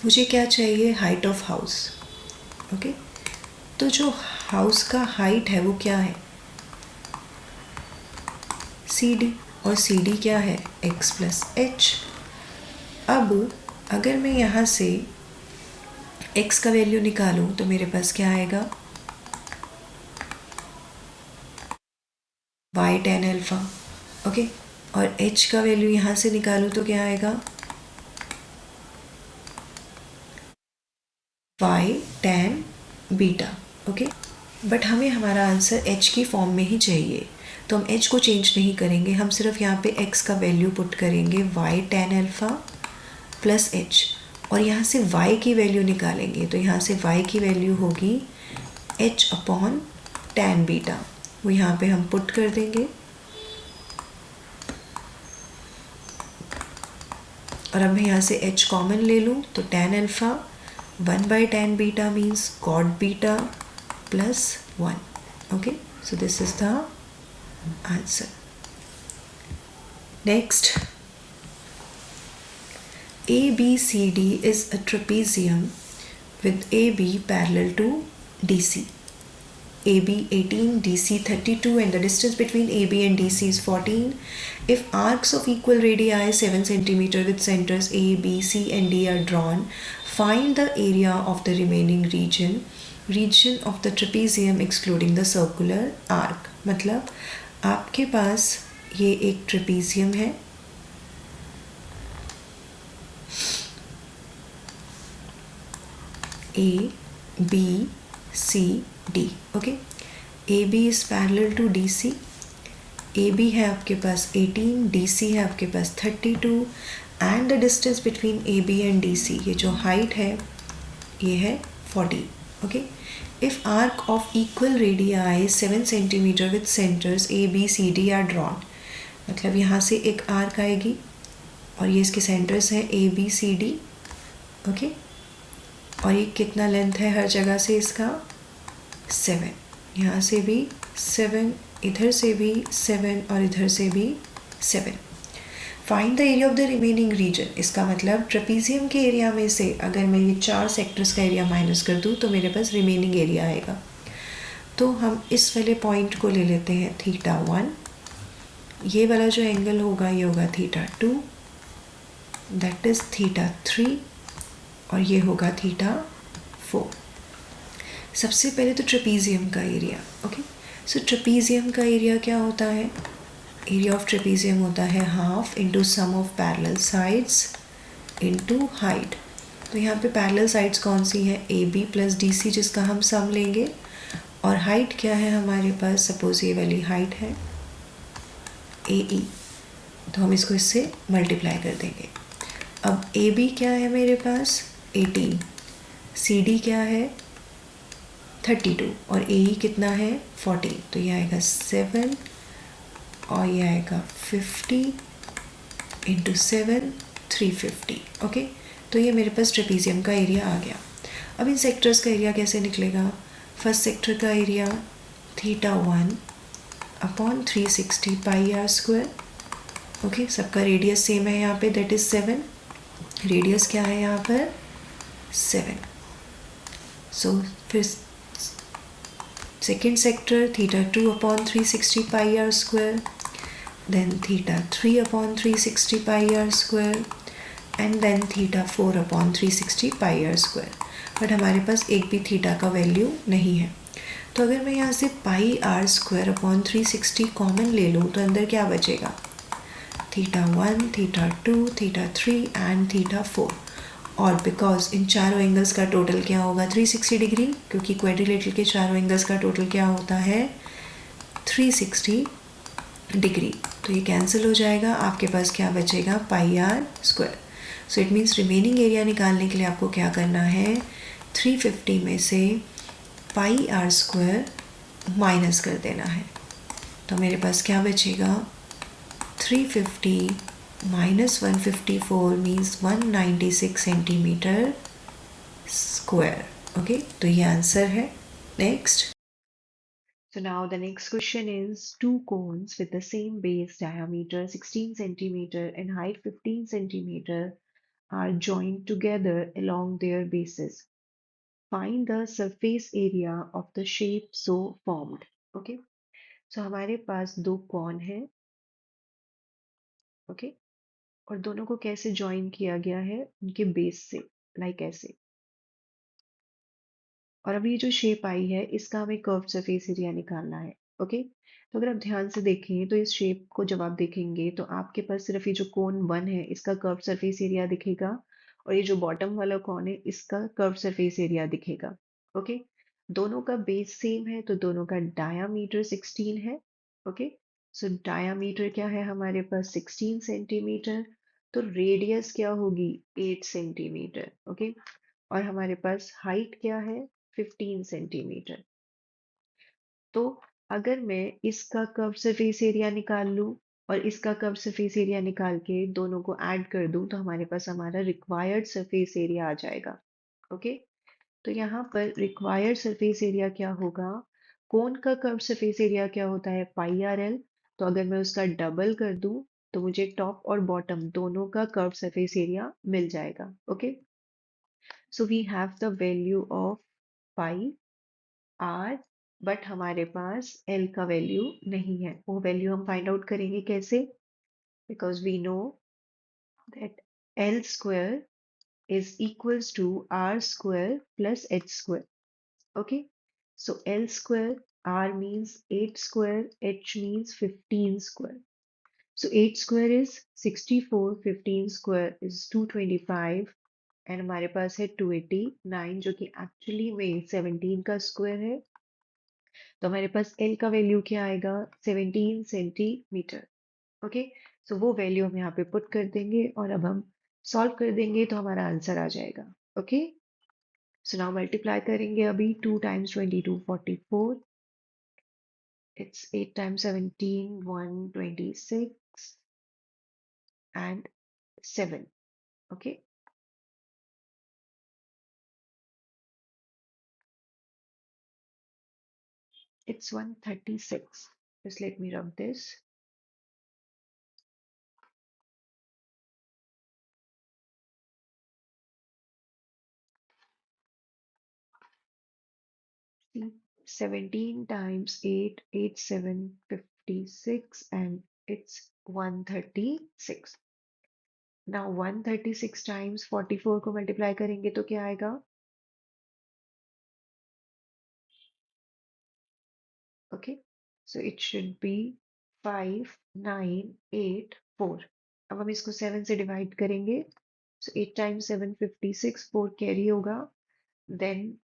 मुझे क्या चाहिए हाइट ऑफ हाउस। ओके, तो जो हाउस का हाइट है वो क्या है CD, और CD क्या है x प्लस h। अब अगर मैं यहाँ से x का वैल्यू निकालूं तो मेरे पास क्या आएगा y tan अल्फ़ा। ओके, और h का वैल्यू यहाँ से निकालूं तो क्या आएगा y tan beta. Okay, but हमें हमारा आंसर h की फॉर्म में ही चाहिए, तो हम h को चेंज नहीं करेंगे, हम सिर्फ यहाँ पे x का वैल्यू पुट करेंगे y tan alpha plus h, और यहाँ से y की वैल्यू निकालेंगे, तो यहाँ से y की वैल्यू होगी h अपॉन tan बीटा, वो यहाँ पे हम पुट कर देंगे। और अब मैं यहाँ से h कॉमन ले लूँ तो tan alpha 1/tan beta means cot beta plus 1। Okay, so this is the answer. Next, ABCD is a trapezium with AB parallel to DC. AB 18, DC 32, and the distance between AB and DC is 14. If arcs of equal radii 7 cm with centers A, B, C and D are drawn, find the area of the remaining region of the trapezium excluding the circular arc. मतलब आपके पास ये एक trapezium है, A, B, C, D। Okay, AB is parallel to DC। AB है आपके पास 18, DC है आपके पास 32, and the distance between AB and DC, ये जो हाइट है ये है 40। Okay, if arc of equal radii 7 centimetre with centres A, B, C, D are drawn, मतलब यहाँ से एक आर्क आएगी और ये इसके सेंटर्स हैं A, B, C, D। Okay, और ये कितना लेंथ है हर जगह से इसका 7, यहाँ से भी 7, इधर से भी 7 और इधर से भी 7। Find the area of the remaining region, इसका मतलब ट्रेपीजियम के एरिया में से अगर मैं ये 4 सेक्टर्स का एरिया माइनस कर दूँ तो मेरे पास रिमेनिंग एरिया आएगा। तो हम इस वाले पॉइंट को ले लेते हैं θ1, ये वाला जो एंगल होगा ये होगा θ2, दैट इज θ3, और ये होगा θ4। सबसे पहले तो ट्रेपीजियम का एरिया। ओके, सो ट्रेपीजियम का एरिया क्या होता है, एरिया ऑफ ट्रेपीजियम होता है half into sum of parallel sides into height. तो यहाँ पे पैरेलल साइड्स कौन सी है AB प्लस DC, जिसका हम सम लेंगे, और हाइट क्या है हमारे पास, सपोज ये वाली हाइट है AE, तो हम इसको इससे मल्टीप्लाई कर देंगे। अब AB क्या है मेरे पास 18, CD क्या है 32 और AE कितना है 40, तो ये आएगा 7 और ये आएगा 50 इंटू 7 350। ओके, तो ये मेरे पास ट्रेपीजियम का एरिया आ गया। अब इन सेक्टर्स का एरिया कैसे निकलेगा, फर्स्ट सेक्टर का area θ1 upon 360 pi r square. Okay, सबका रेडियस सेम है यहाँ पे, दैट इज 7, रेडियस क्या है यहाँ पर 7। सो फिर second sector θ2 upon 360 pi r square, then θ3 upon 360 pi r square, and then θ4 upon 360 pi r square. But हमारे पास एक भी थीटा का वैल्यू नहीं है, तो अगर मैं यहाँ से पाई आर स्क्वायर अपॉन 360 कॉमन ले लूँ तो अंदर क्या बचेगा, θ1, θ2, θ3 एंड θ4। और बिकॉज इन चारों एंगल्स का टोटल क्या होगा 360 डिग्री, क्योंकि क्वाड्रिलेटरल के चारों एंगल्स का टोटल क्या होता है 360 डिग्री, तो ये कैंसिल हो जाएगा, आपके पास क्या बचेगा pi r square. So it means remaining area निकालने के लिए आपको क्या करना है 350 में से पाई आर स्क्वायर माइनस कर देना है, तो मेरे पास क्या बचेगा 350 minus 154 means 196 centimetre square. Okay, तो ये आंसर है। Next. So now the next question is two cones with the same base diameter 16 centimeter and height 15 centimeter are joined together along their bases. Find the surface area of the shape so formed. Okay, so हमारे पास दो कौन है। Okay, और दोनों को कैसे join किया गया है, उनके बेस से, लाइक ऐसे। और अब ये जो शेप आई है इसका हमें कर्व सरफेस एरिया निकालना है। ओके, तो अगर आप ध्यान से देखें तो इस शेप को जब आप देखेंगे तो आपके पास सिर्फ ये जो कोन 1 है इसका कर्व सरफेस एरिया दिखेगा, और ये जो बॉटम वाला कौन है इसका कर्व सरफेस एरिया दिखेगा। ओके, दोनों का बेस सेम है तो दोनों का डायामीटर 16 है। ओके, सो डायामीटर क्या है हमारे पास 16 सेंटीमीटर, तो रेडियस क्या होगी 8 सेंटीमीटर। ओके, और हमारे पास हाइट क्या है 15 सेंटीमीटर। तो अगर मैं इसका कर्व सरफेस एरिया निकाल लूं और इसका कर्व सरफेस एरिया निकाल के दोनों को ऐड कर दूं तो हमारे पास हमारा रिक्वायर्ड सरफेस एरिया आ जाएगा। ओके, तो यहाँ पर रिक्वायर्ड सरफेस एरिया क्या होगा, कोन का कर्व सरफेस एरिया क्या होता है पाई आर एल, तो अगर मैं उसका डबल कर दूं तो मुझे टॉप और बॉटम दोनों का कर्व सरफेस एरिया मिल जाएगा। Okay, so we have the value of pi r, but हमारे पास एल का वैल्यू नहीं है। वो वैल्यू हम फाइंड आउट करेंगे कैसे, because we know that L square is equals to r square plus h square. Okay, so L square, r means 8 square, h means 15 square. So 8 square is 64, 15 square is 225, and हमारे पास है 289 जो कि actually में 17 का square है। तो हमारे पास L का वैल्यू क्या आएगा 17 सेंटीमीटर। ओके, सो वो वैल्यू हम यहाँ पे पुट कर देंगे और अब हम सॉल्व कर देंगे तो हमारा आंसर आ जाएगा। ओके, सो नाउ मल्टीप्लाई करेंगे अभी 2 times 22 44, it's 8 times 17 126 and 7. Okay, it's 136. Just let me rub this. See, 17 times 8 87 56 and it's 136. Now 136 times 44 को मल्टीप्लाई करेंगे तो क्या आएगा। Okay, so it should be 5984। अब हम इसको 7 से डिवाइड करेंगे, सो 8 टाइम्स 7 56, 4 कैरी होगा, देन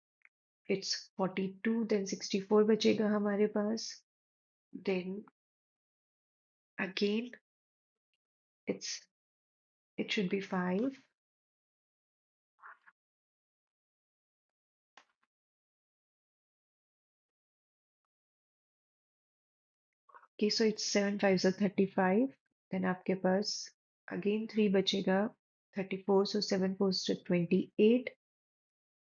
इट्स 42, देन 64 बचेगा हमारे पास, then again it's it should be 5, okay, so it's 7 5 are 35, then आपके पास again 3 बचेगा 34, so 7 4 to 28,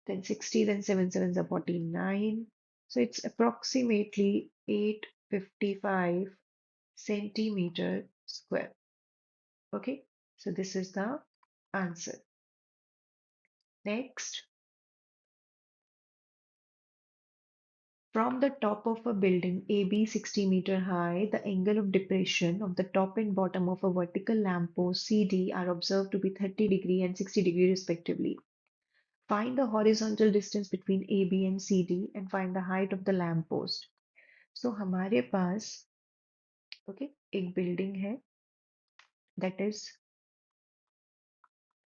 then 60, then 7 7 are 49, so it's approximately 855 centimeter square. Okay, so this is the answer. Next, from the top of a building AB 60-meter high, the angle of depression of the top and bottom of a vertical lamppost CD are observed to be 30° and 60° respectively. Find the horizontal distance between AB and CD and find the height of the lamppost. So हमारे पास एक building है that is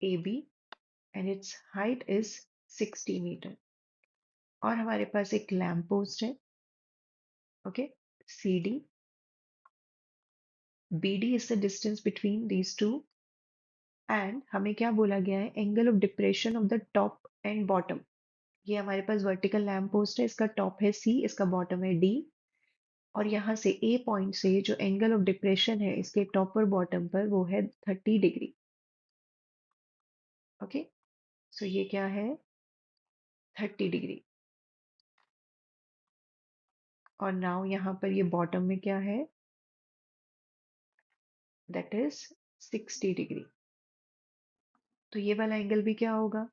AB and its height is 60 meter, और हमारे पास एक lamp post है CD. BD is the distance between these two, and हमें क्या बोला गया है angle of depression of the top and bottom. ये हमारे पास वर्टिकल लैम्प पोस्ट है, इसका टॉप है C, इसका बॉटम है D, और यहाँ से A पॉइंट से जो एंगल ऑफ डिप्रेशन है इसके टॉप और बॉटम पर वो है 30 डिग्री। ओके, सो ये क्या है 30 डिग्री। और नाउ यहाँ पर ये बॉटम में क्या है, दैट इज 60 डिग्री। तो ये वाला एंगल भी क्या होगा,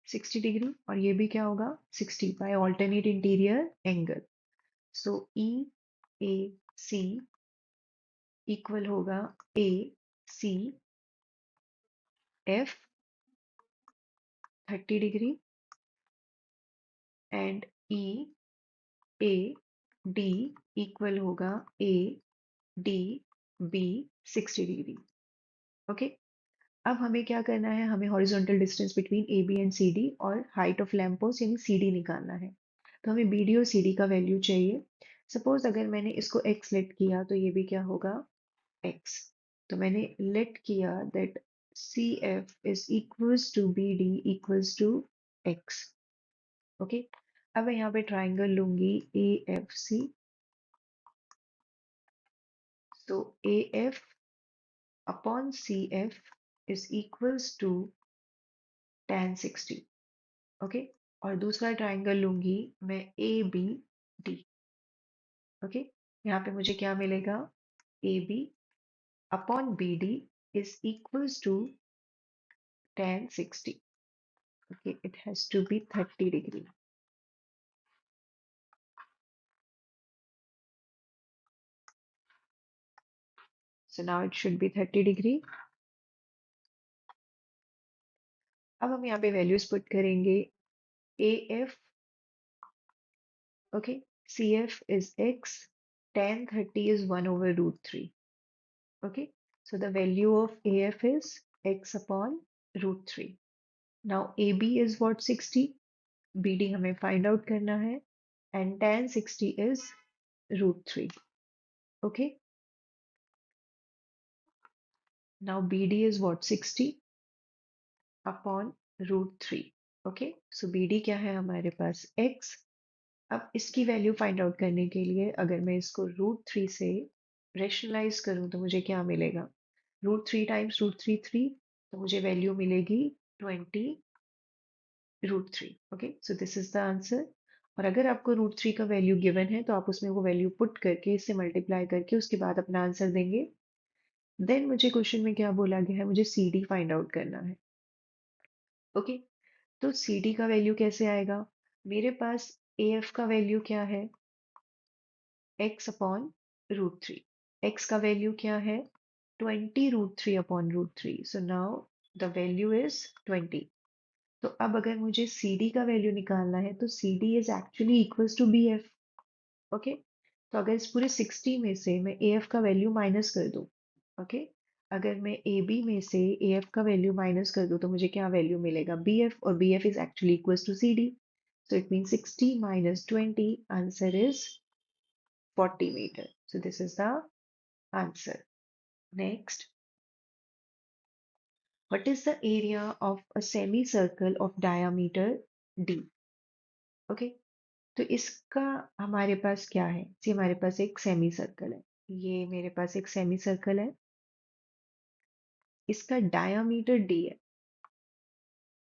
60 डिग्री, और ये भी क्या होगा 60 by alternate interior angle. So E A C equal होगा A C F 30 degree and E A D equal होगा A D B 60 degree. Okay, अब हमें क्या करना है, हमें horizontal distance between A B and C D और height of lamp post यानी सी डी निकालना है। तो हमें बी डी और सी डी का वैल्यू चाहिए। सपोज अगर मैंने इसको एक्स लेट किया तो ये भी क्या होगा एक्स। तो मैंने लेट किया that C F is equals to B D equals to X. Okay, अब मैं यहाँ पे ट्राइंगल लूंगी ए एफ सी। तो A F upon C F is equals to tan 60। Okay, और दूसरा ट्राइंगल लूंगी मैं ए बी डी। ओके, यहाँ पे मुझे क्या मिलेगा, A B upon B D is equals to tan 60। Okay, it has to be 30 degree. So now it should be 30 degree. अब हम यहाँ पे वैल्यूज पुट करेंगे। A F, okay, C F is X, tan 30 is 1/√3। Okay, so the value of AF is x upon √3. Now AB is what, 60, BD हमें find out करना है, and tan 60 is √3. Okay, now BD is what, 60 upon √3. Okay, so BD क्या है हमारे पास x। अब इसकी value find out करने के लिए अगर मैं इसको √3 से रेशनलाइज करूं तो मुझे क्या मिलेगा, √3 टाइम्स √3 3, तो मुझे वैल्यू मिलेगी 20√3। Okay, so this is the answer. और अगर आपको √3 का वैल्यू गिवन है तो आप उसमें वो वैल्यू पुट करके इससे मल्टीप्लाई करके उसके बाद अपना आंसर देंगे। देन मुझे क्वेश्चन में क्या बोला गया है, मुझे सी डी फाइंड आउट करना है। ओके, तो सी डी का वैल्यू कैसे आएगा, मेरे पास ए एफ का वैल्यू क्या है, एक्स अपॉन √3। एक्स का वैल्यू क्या है 20√3 upon √3। So now the value is 20। तो अब अगर मुझे सी डी का वैल्यू निकालना है तो C D is actually equals to B F. Okay, तो अगर इस पूरे 60 में से मैं ए एफ का वैल्यू माइनस कर दूं, ओके, अगर मैं ए बी में से ए एफ का वैल्यू माइनस कर दूं तो मुझे क्या वैल्यू मिलेगा, बी एफ, और B F is actually equals to C D. So it mean 60 minus 20, answer is 40 meter. So this is the answer. Next, what is the area of a semicircle of diameter d? Okay, तो इसका हमारे पास क्या है, जी हमारे पास एक semi circle है, ये मेरे पास एक सेमी सर्कल है, इसका डायामीटर d है।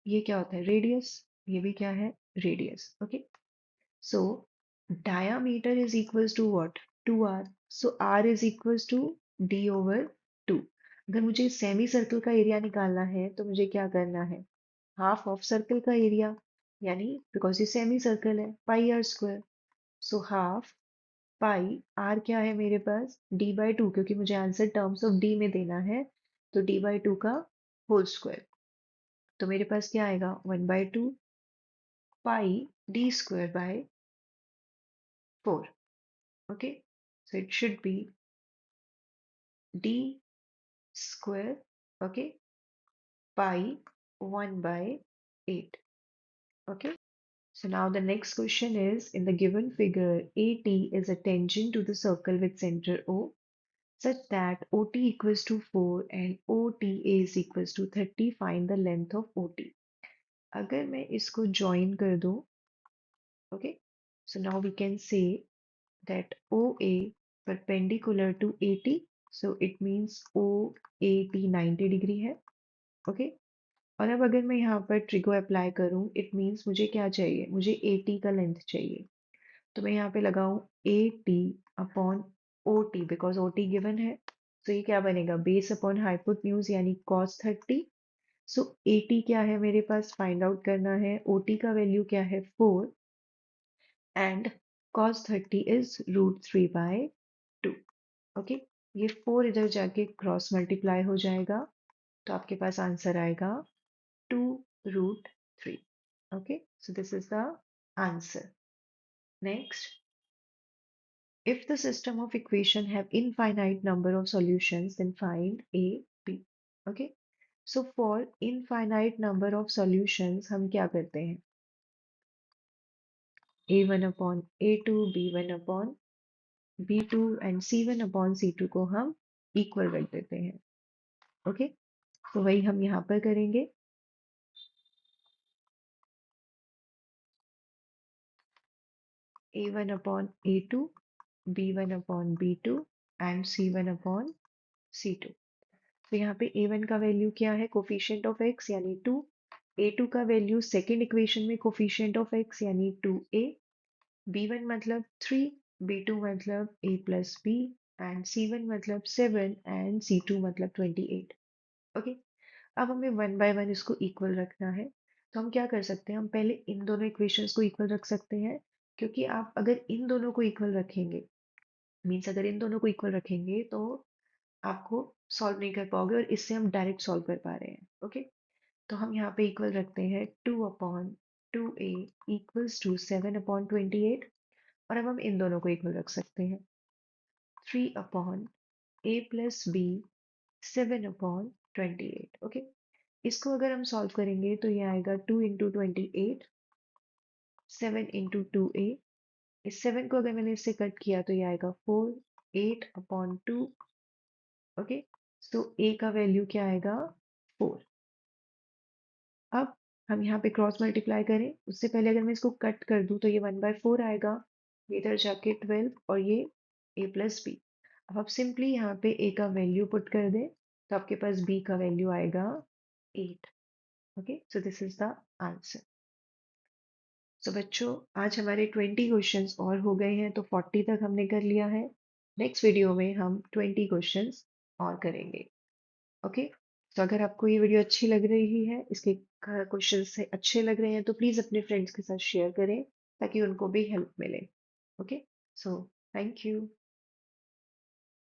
ये क्या होता है, रेडियस, ये भी क्या है, radius. Okay, so diameter is equals to what, 2r, so r is equals to d/2। अगर मुझे सेमी सर्कल का एरिया निकालना है तो मुझे क्या करना है, हाफ ऑफ सर्कल का एरिया, यानी बिकॉज ये सेमी सर्कल है πr²। So half pi are क्या है मेरे पास d/2, क्योंकि मुझे आंसर टर्म्स ऑफ d में देना है, तो d/2 का होल स्क्वायर। तो मेरे पास क्या आएगा 1/2 पाई d²/4। Okay, so it should be d square, okay, pi 1/8। Okay, so now the next question is, in the given figure AT is a tangent to the circle with center O such that OT equals to 4 and OTA is equals to 30, find the length of OT। अगर मैं इसको join कर दूं, okay, so now we can say that OA perpendicular to AT, so it means OAT 90 degree है। Okay, और अब अगर मैं यहाँ पर ट्रिगो अप्लाई करूँ, इट मीन्स मुझे क्या चाहिए, मुझे ए टी का लेंथ चाहिए। तो मैं यहाँ पे लगाऊँ A T upon O T, because O T given है। तो ये क्या बनेगा, बेस अपॉन हाइपोटेन्यूज यानी cos 30। सो ए टी क्या है मेरे पास, फाइंड आउट करना है। ओ टी का वैल्यू क्या है, 4, एंड cos 30 इज √3/2। ओके, ये 4 इधर जाके क्रॉस मल्टीप्लाई हो जाएगा, तो आपके पास आंसर आएगा 2√3। Okay, so this is the answer. Next, if the system of equation have infinite number of solutions, then find A, B. Okay, so for infinite number of solutions हम क्या करते हैं, A1 upon A2, B1 upon B2 and C1 upon C2 को हम equal रख देते हैं। Okay, तो वही हम यहाँ पर करेंगे। A1 upon A2, B1 upon B2 and C1 upon C2। तो यहाँ पे A1 का वैल्यू क्या है, कोफिशिएंट ऑफ x यानी 2। A2 का वैल्यू सेकेंड इक्वेशन में कोफिशिएंट ऑफ x यानी 2a। B1 मतलब 3, B2 मतलब a plus b and C1 मतलब 7 एंड C2 मतलब 28। ओके, अब हमें वन बाय वन इसको इक्वल रखना है। तो हम क्या कर सकते हैं, हम पहले इन दोनों इक्वेशंस को इक्वल रख सकते हैं, क्योंकि आप अगर इन दोनों को इक्वल रखेंगे, मीन्स अगर इन दोनों को इक्वल रखेंगे तो आपको सॉल्व नहीं कर पाओगे, और इससे हम डायरेक्ट सॉल्व कर पा रहे हैं। ओके, तो हम यहाँ पे इक्वल रखते हैं 2/2a इक्वल्स टू 7/28। और अब हम इन दोनों को इक्वल रख सकते हैं, 3/a प्लस b 7/28। ओके, इसको अगर हम सॉल्व करेंगे तो ये आएगा 2 × 28, 7 × 2a। इस 7 को अगर मैंने इससे कट किया तो ये आएगा 4, 8/2। ओके, सो a का वैल्यू क्या आएगा, 4। अब हम यहाँ पे क्रॉस मल्टीप्लाई करें, उससे पहले अगर मैं इसको कट कर दूं तो ये 1/4 आएगा, इधर जाके 12 और ये a प्लस बी। अब आप सिंपली यहाँ पे a का वैल्यू पुट कर दें, तो आपके पास b का वैल्यू आएगा 8। Okay, so this is the answer. So बच्चों, आज हमारे 20 क्वेश्चंस और हो गए हैं, तो 40 तक हमने कर लिया है। नेक्स्ट वीडियो में हम 20 क्वेश्चंस और करेंगे। ओके, तो अगर आपको ये वीडियो अच्छी लग रही है, इसके क्वेश्चन से अच्छे लग रहे हैं, तो प्लीज़ अपने फ्रेंड्स के साथ शेयर करें ताकि उनको भी हेल्प मिले। Okay, so thank you.